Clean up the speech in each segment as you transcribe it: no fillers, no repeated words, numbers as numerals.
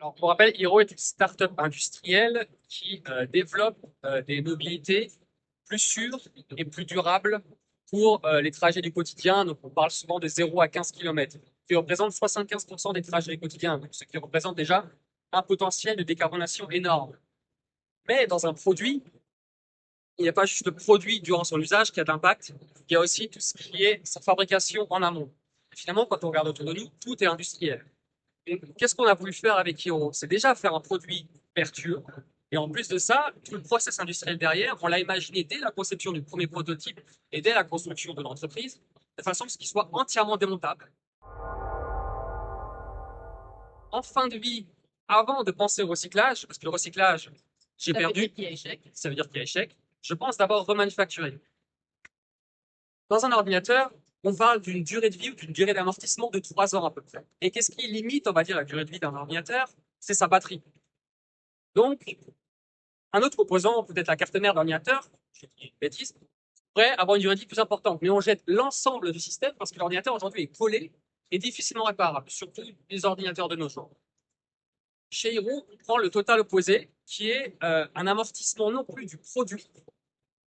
Alors, pour rappel, Hero est une start-up industrielle qui développe des mobilités plus sûres et plus durables pour les trajets du quotidien. Donc, on parle souvent de 0 à 15 km, qui représente 75% des trajets quotidiens, donc ce qui représente déjà un potentiel de décarbonation énorme. Mais dans un produit, il n'y a pas juste le produit durant son usage qui a d'impact, il y a aussi tout ce qui est sa fabrication en amont. Finalement, quand on regarde autour de nous, tout est industriel. Qu'est-ce qu'on a voulu faire avec Hero? C'est déjà faire un produit vertueux. Et en plus de ça, tout le process industriel derrière, on l'a imaginé dès la conception du premier prototype et dès la construction de l'entreprise, de façon à ce qu'il soit entièrement démontable. En fin de vie, avant de penser au recyclage, parce que le recyclage, j'ai perdu, qu'il y a échec. ça veut dire qu'il y a échec, je pense d'abord remanufacturer. Dans un ordinateur, on parle d'une durée de vie ou d'une durée d'amortissement de 3 ans à peu près. Et qu'est-ce qui limite, on va dire, la durée de vie d'un ordinateur? C'est sa batterie. Donc, un autre composant, peut-être la carte mère de l'ordinateur, je dis une bêtise, pourrait avoir une durée de vie plus importante. Mais on jette l'ensemble du système parce que l'ordinateur aujourd'hui est collé et difficilement réparable, surtout les ordinateurs de nos jours. Chez Hero, on prend le total opposé, qui est un amortissement non plus du produit,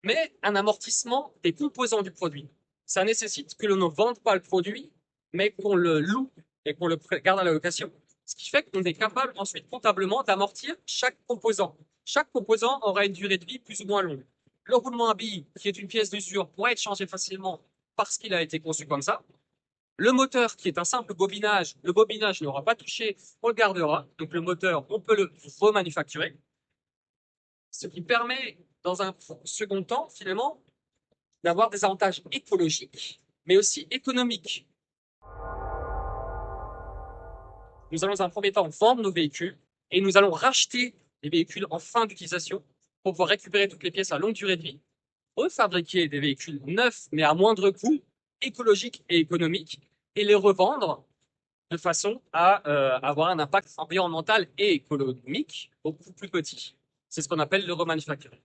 mais un amortissement des composants du produit. Ça nécessite que l'on ne vende pas le produit, mais qu'on le loue et qu'on le garde à la location. Ce qui fait qu'on est capable ensuite comptablement d'amortir chaque composant. Chaque composant aura une durée de vie plus ou moins longue. Le roulement à billes, qui est une pièce d'usure, pourrait être changé facilement parce qu'il a été conçu comme ça. Le moteur, qui est un simple bobinage, le bobinage n'aura pas touché, on le gardera. Donc le moteur, on peut le remanufacturer. Ce qui permet, dans un second temps, finalement, d'avoir des avantages écologiques, mais aussi économiques. Nous allons, dans un premier temps, vendre nos véhicules et nous allons racheter les véhicules en fin d'utilisation pour pouvoir récupérer toutes les pièces à longue durée de vie, refabriquer des véhicules neufs, mais à moindre coût, écologiques et économiques, et les revendre de façon à avoir un impact environnemental et économique beaucoup plus petit. C'est ce qu'on appelle le remanufacturing.